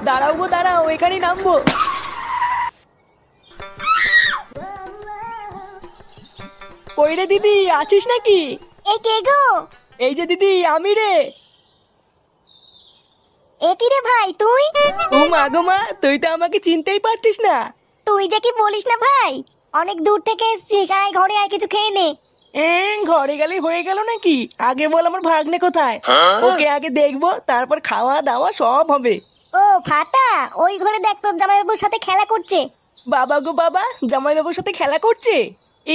দাঁড়াও গো দাঁড়াও, এখানেই নামবো। কই রে দিদি, আছিস নাকি? এ কে গো? এই যে দিদি, আমি রে। এ কি রে ভাই তুই? ও মা গো মা, তুই তো আমাকে চিনতেই পারতিস না। তুই যে কি বলিস না ভাই, অনেক দূর থেকে এসেছিস, আয় ঘরে আয় কিছু খেয়ে নে। ঘরে গেলেই হয়ে গেল নাকি? আগে বল আমার ভাগ্নে কোথায়, ওকে আগে দেখবো, তারপর খাওয়া দাওয়া সব হবে। ও ফাটা, ওই ঘরে দেখ তোর জামাইবাবুর সাথে খেলা করছে। বাবা গো বাবা, জামাইবাবুর সাথে খেলা করছে?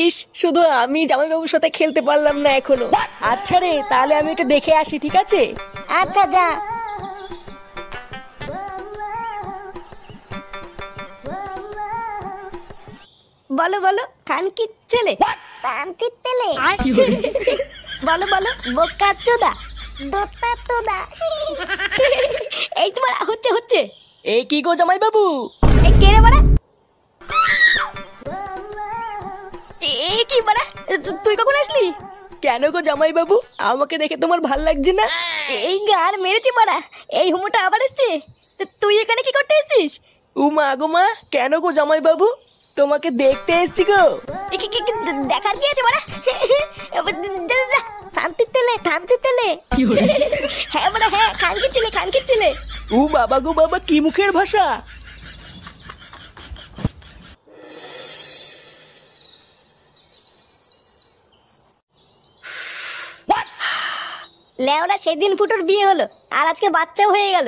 ইস, শুধু আমি জামাইবাবুর সাথে খেলতে পারলাম না এখনো। আচ্ছা রে, তাহলে আমি এটা দেখে আসি, ঠিক আছে? আচ্ছা যা। বলো বলো, খানকির ছেলে, তান্তির তেলে। বলো বলো, বোকা চোদা, দোতা তোদা। এই তোমার হচ্ছে হচ্ছে। এ কি গো জামাইবাবু? এ কে রে বাড়া? এ কি বাড়া, তুই কখন আসলি? কেন গো জামাইবাবু, আমাকে দেখে তোমার ভাল লাগছে না? এই গার মেরেছি বাড়া, এই হুমোটা আবার এসছে। তুই এখানে কি করতে এসেছিস? ও মা গো মা, কেন গো জামাইবাবু, তোমাকে দেখতে এসছি গো। দেখার কি আছে বাড়া? থামতির তেলে, থামতির তেলে। হ্যাঁ বাড়া হ্যাঁ, খানকির ছেলে, খানকির ছেলে। ও বাবা গো বাবা, কি মুখের ভাষা! লেওরা সেদিন ফুটোর বিয়ে হলো, আর আজকে বাচ্চাও হয়ে গেল,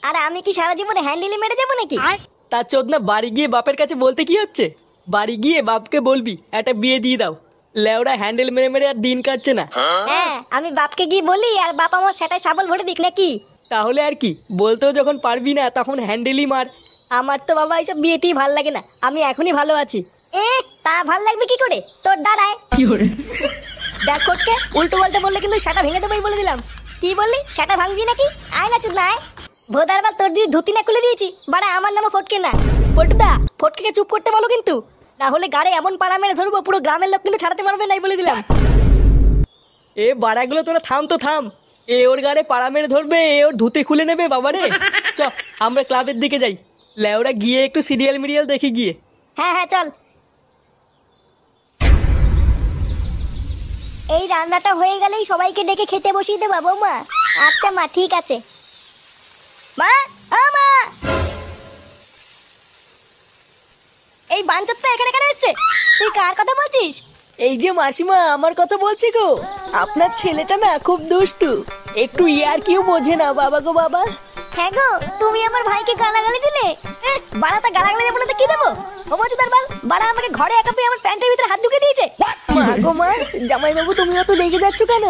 আর আমি কি সারা জীবনে হ্যান্ডেলে মেরে যাবো নাকি? তার চোদনা, বাড়ি গিয়ে বাপের কাছে বলতে কি হচ্ছে? বাড়ি গিয়ে বাপকে বলবি একটা বিয়ে দিয়ে দাও। লেওরা হ্যান্ডেল মেরে মেরে আর দিন কাটছে না। হ্যাঁ, আমি বাপকে গিয়ে বলি, আর বাপ আমার সেটাই সাবল ভরে দিক নাকি? তাহলে আর কি, বলতেও যখন পারবি না তখন হ্যান্ডেলই মার। আমার তো বাবা এইসব বিয়েতেই ভাল লাগে না, আমি এখনই ভালো আছি। তা ভাল লাগবে কি করে, তোর দাঁড়ায়। দেখ কোটকে, উল্টো পাল্টা বললে কিন্তু সেটা ভেঙে দেবোই বলে দিলাম। কি বললি, সেটা ভাঙবি নাকি? আয় না চুদ না আয়। ভোদার বাল, তোর দিদি ধুতি না খুলে দিয়েছি বাড়া, আমার নামও ফটকে না। পল্টুদা, ফটকে চুপ করতে বলো কিন্তু, না হলে গাড়ি এমন পাড়া মেরে ধরবো, পুরো গ্রামের লোক কিন্তু ছাড়াতে পারবে নাই বলে দিলাম। এ বাড়াগুলো তোরা থাম তো থাম। এ ওর গাড়ে পাড়া মেরে ধরবে, এ ওর ধুতে খুলে নেবে বাবারে। চ, আমরা ক্লাবের দিকে যাই। লেওরা গিয়ে একটু সিরিয়াল মিরিয়াল দেখি গিয়ে। হ্যাঁ হ্যাঁ চল। এই রান্নাটা হয়ে গেলেই সবাইকে ডেকে খেতে বসিয়ে দেবা বৌমা? আচ্ছা মা, ঠিক আছে। মা, ও মা, এই বাঞ্চতটা এখানে কেন এসছে? তুই কার কথা বলছিস? এই যে মাসিমা, আমার কথা বলছি গো। আপনার ছেলেটা না খুব দুষ্টু, একটু ইয়ার কিউ বোঝে না বাবা গো বাবা। হ্যাঁ গো, তুমি আমার ভাইকে গালাগালি দিলে। বাড়াটা গালাগালি দেবো না তো কি দেবো? মমচুদার বাল, বাড়া আমাকে ঘরে একা পেয়ে আমার প্যান্টের ভিতরে হাত ঢুকে দিয়েছে। মা গো মা, জামাইবাবু তুমি অত রেগে যাচ্ছ কেন?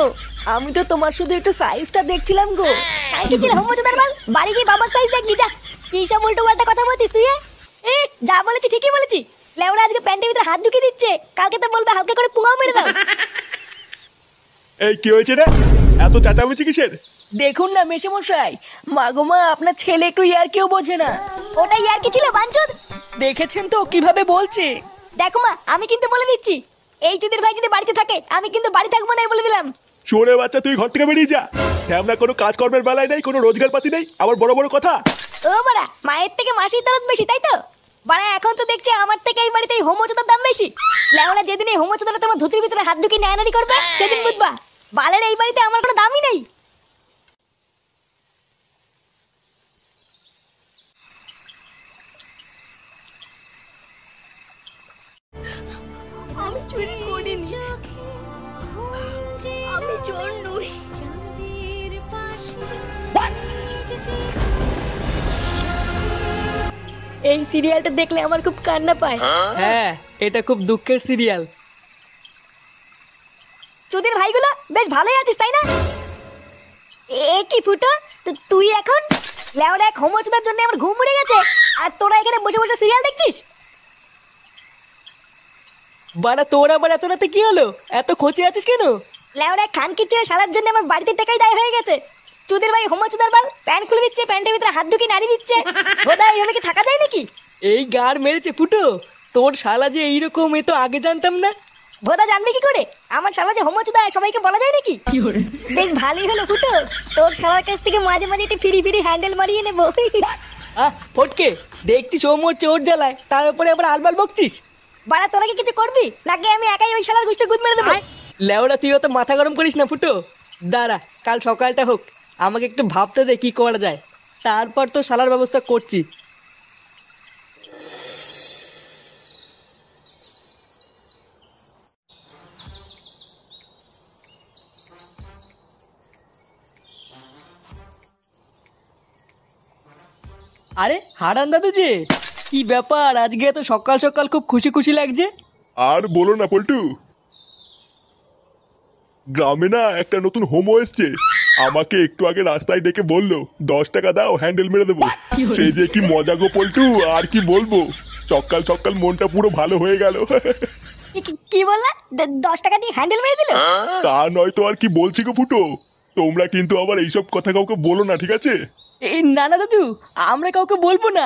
আমি তো তোমার শুধু একটু সাইজটা দেখছিলাম গো। কি ছিল মমচুদার বাল, বাড়ি গিয়ে বাবার সাইজ দেখবি যা। কি সব উল্টো পাল্টা কথা বলছিস তুই? যা বলেছি ঠিকই বলেছি। লেওরা আজকে প্যান্টের ভিতরে হাত ঢুকিয়ে দিচ্ছে, কালকে তো বলবে হালকা করে পুঙাও মেরে দাও। এই কি হয়েছে রে, এত চেঁচামেচি কিসের? দেখুন না মেশামশাই, মা গো মা, আপনার ছেলে একটু ইয়ার কেউ বোঝে না। ওটা ইয়ার কি ছিল বাঞ্চদ? দেখেছেন তো কিভাবে বলছে। দেখো মা, আমি কিন্তু বলে দিচ্ছি, এই চুদির ভাই যদি বাড়িতে থাকে আমি কিন্তু বাড়ি থাকবো না, বলে দিলাম। চোরে বাচ্চা, তুই ঘর থেকে বেরিয়ে যা। আমরা কোনো কাজকর্মের বেলায় নেই, কোনো রোজগার পাতি নেই, আবার বড় বড় কথা। ও বাড়া, মায়ের থেকে মাসির দরদ বেশি, তাই তো? বাড়া এখন তো দেখছি আমার থেকে এই বাড়িতে এই হোমোচোদার দাম বেশি। লেওনা যেদিন এই হোমোচোদারা তোমার ধুতির ভিতরে হাত ঢুকিয়ে নেয়ানারি করবে, সেদিন বুঝবা বালের এই বাড়িতে আমার কোনো দামই নেই। আমি চুরি করিনি, আমি চোর নই। এই সিরিয়ালটা দেখলে আমার খুব কান্না পায়। হ্যাঁ, এটা খুব দুঃখের সিরিয়াল। চুদির ভাইগুলো বেশ ভালোই আছিস তাই না? এ কি ফুটো, তুই এখন লেওরা এক হোমোচোদার জন্য আমার ঘুম উড়ে গেছে, আর তোরা এখানে বসে বসে সিরিয়াল দেখছিস? বাড়া তোর আবার এত রাতে কি হলো, এত খোঁচে আছিস কেন? লেওরা খানকির ছেলে শালার জন্য আমার বাড়িতে টাকাই দায় হয়ে গেছে। চুদির ভাই হোমোচোদার বাল প্যান্ট খুলে দিচ্ছে, প্যান্টের ভিতরে হাত ঢুকিয়ে নাড়ি দিচ্ছে। বোধা এইভাবে কি থাকা যায় নাকি? এই গার মেরেছে ফুটো, তোর শালা যে এইরকম, এ তো আগে জানতাম না। ভোদা জানবে কি করে? আমার শালা যে হোমচুদা সবাইকে বলা যায় নাকি? বেশ ভালোই হলো ফুটো, তোর শালার কাছ থেকে মাঝে মাঝে একটু ফিরি ফিরি হ্যান্ডেল মারিয়ে নেবো। ফটকে দেখছি সৌমর চোর জ্বালায়, তার উপরে আবার আলবাল বকছিস। বাড়া তোরা কি কিছু করবি নাকি আমি একাই ওই শালার গুষ্টি গুদ মেরে দেবো? লেওড়া তুই অত মাথা গরম করিস না ফুটো, দাঁড়া কাল সকালটা হোক, আমাকে একটু ভাবতে দে কি করা যায়, তারপর তো শালার ব্যবস্থা করছি। আরে হারান দাদু যে, কি ব্যাপার আজকে এত সকাল সকাল খুব খুশি খুশি লাগছে? আর বলো না পল্টু, গ্রামে না একটা নতুন হোমো এসছে। আমাকে একটু আগে রাস্তায় ডেকে বললো 10 টাকা দাও হ্যান্ডেল মেরে দেবো। সে যে কি মজা গো পল্টু, আর কি বলবো, সকাল সকাল মনটা পুরো ভালো হয়ে গেল। কি বললা? 10 টাকা দিয়ে হ্যান্ডেল মেরে দিল? তা নয় তো আর কি বলছি গো ফুটো, তোমরা কিন্তু আবার এইসব কথা কাউকে বলো না, ঠিক আছে? এই না না দাদু, আমরা কাউকে বলবো না,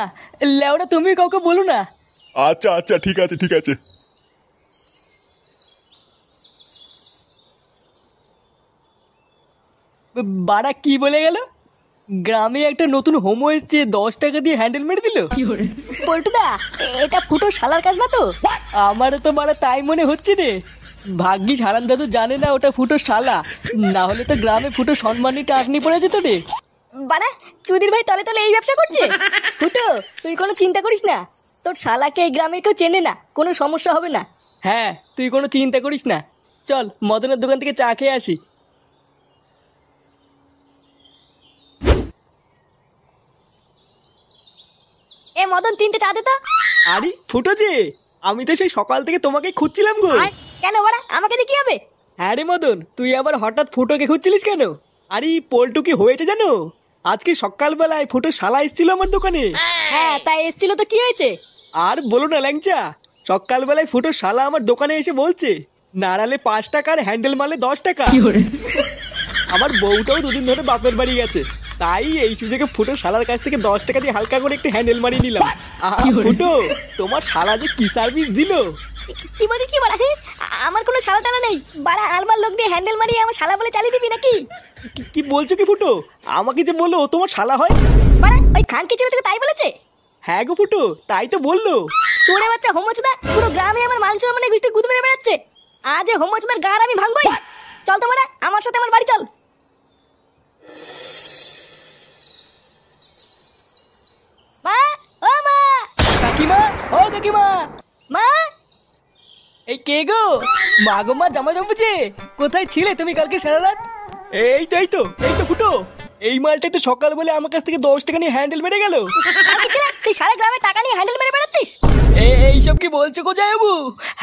লেওড়া তুমি কাউকে বলো না। আচ্ছা আচ্ছা ঠিক আছে ঠিক আছে। বাড়া কি বলে গেল? গ্রামে একটা নতুন হোমো এসছে, 10 টাকা দিয়ে হ্যান্ডেল মেরে দিল। পল্টুদা, এটা ফুটো শালার কাজ না তো? আমারও তো বাড়া তাই মনে হচ্ছে রে। ভাগ্যিস হারান দাদু জানে না ওটা ফুটো শালা, না হলে তো গ্রামে ফুটো সম্মানী টাকনি পড়ে যেত রে। বাড়া চুদির ভাই তলে তলে এই ব্যবসা করছে। ফুটো তুই কোনো চিন্তা করিস না, তোর শালাকে এই গ্রামে কেউ চেনে না, কোনো সমস্যা হবে না। হ্যাঁ তুই কোনো চিন্তা করিস না, চল মদনের দোকান থেকে চা খেয়ে আসি। এ মদন 3টে চা দে তো। আরে ফুটো যে, আমি তো সেই সকাল থেকে তোমাকে খুঁজছিলাম গো। কেন বাড়া, আমাকে দিয়ে কি হবে? হ্যাঁ রে মদন, তুই আবার হঠাৎ ফুটোকে খুঁজছিলিস কেন? আরে পল্টু কি হয়েছে জানো, আজকে সকালবেলায় ফুটো শালা এসেছিল আমার দোকানে। হ্যাঁ তাই এসেছিল তো কি হয়েছে? আর বলো না ল্যাংচা, সকালবেলায় ফুটো শালা আমার দোকানে এসে বলছে নাড়ালে 5 টাকা আর হ্যান্ডেল মারলে 10 টাকা। আমার বউটাও দুদিন ধরে বাপের বাড়ি গেছে, তাই এই সুযোগে ফুটো শালার কাছ থেকে 10 টাকা দিয়ে হালকা করে একটু হ্যান্ডেল মারিয়ে নিলাম। ফুটো তোমার শালা যে কি সার্ভিস দিল। কি বলছিস কি বাড়া? আমার কোনো শালা টালা নেই বাড়া, আলবার লোক দিয়ে হ্যান্ডেল মারিয়ে আমার শালা বলে চালিয়ে দিবি নাকি? কি বলছো কি ফুটো, আমাকে যে বললো ও তোমার শালা হয়? বাড়া ওই খানকে ছেলে তোকে তাই বলেছে? হ্যাঁ গো ফুটো, তাই তো বললো। তোরে বাচ্চা হোমচুদা, পুরো গ্রামে আমার মাংস মানে গুষ্টি গুদ মেরে বেড়াচ্ছে। আজ এই হোমচুদার গাড় আমি ভাঙবই। চল তো বাড়া আমার সাথে আমার বাড়ি চল। মা, ও মা, কাকিমা, ও কাকিমা। মা, এই কে গো? মা গো মা, জামা জমেছে, কোথায় ছিলে তুমি কালকে সারা রাত? এই তো এই তো এই তো ফুটো, এই মালটাই তো সকাল বলে আমার কাছ থেকে 10 টাকা নিয়ে হ্যান্ডেল মেরে গেল। আজকে ছেলে তুই সারা গ্রামে টাকা নিয়ে হ্যান্ডেল মেরে বেড়াচ্ছিস? এইসব কি বলছো কোথায় বাবু?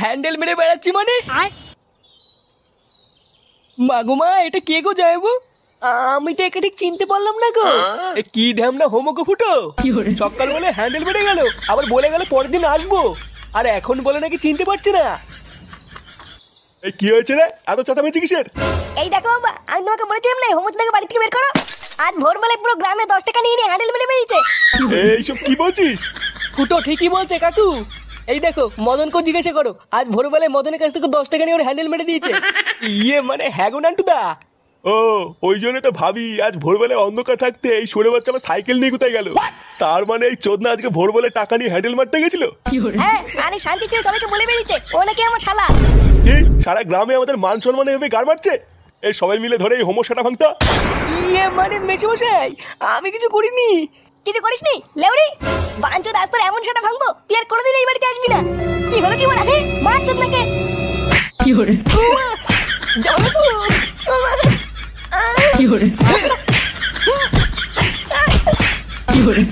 হ্যান্ডেল মেরে বেড়াচ্ছি মানে? মা গো মা, এটা কে গো যাইবু? আমি তো একে ঠিক চিনতে পারলাম না গো। এ কি ঢ্যামনা হোমো গো ফুটো, সকাল বলে হ্যান্ডেল মেরে গেল, আবার বলে গেল পরের দিন আসবো, আর এখন বলে নাকি চিনতে পারছি না। এই কি হয়েছে রে, এত চেঁচামেচি কিসের? এই দেখো বাবা, আমি তোমাকে বলেছিলাম না হোমচুদাকে বাড়ি থেকে বের করো। আজ ভোরবেলায় পুরো গ্রামে 10 টাকা নিয়ে হ্যান্ডেল মেরে বেরিয়েছে। এইসব কি বলছিস? ফুটো ঠিকই বলছে কাকু, এই দেখো মদনকে জিজ্ঞাসা করো, আজ ভোরবেলায় মদনের কাছ থেকে 10 টাকা নিয়ে ওর হ্যান্ডেল মেরে দিয়েছে। ইয়ে মানে হ্যাঁ গো নান্টুদা। ও ওই জন্য তো ভাবি আজ ভোরবেলায় অন্ধকার থাকতে এই সরে বাচ্চা আমার সাইকেল নিয়ে কোথায় গেল। তার মানে এই চোদনা আজকে ভোরবেলায় টাকা নিয়ে হ্যান্ডেল মারতে গেছিল। হ্যাঁ আরে শান্তি ছিল, সবাইকে বলে বেরিয়েছে ও নাকি আমার শালা। কি সারা গ্রামে আমাদের মান সম্মানে এভাবে গাড় মারছে? এই সবাই মিলে ধরে এই হোমোসাটা ভাঙতা। ইয়ে মানে মেশমশাই, আমি কিছু করিনি। কিছু করিসনি লেউড়ি? বাঞ্চোদ আজ তোর এমন সেটা ভাঙবো তুই আর কোনোদিন এই বাড়িতে আসবি না। কি হলো কি বলা? হ্যাঁ বাঞ্চোদ নাকি? কি হরে জানো তো কি হরে কি হরে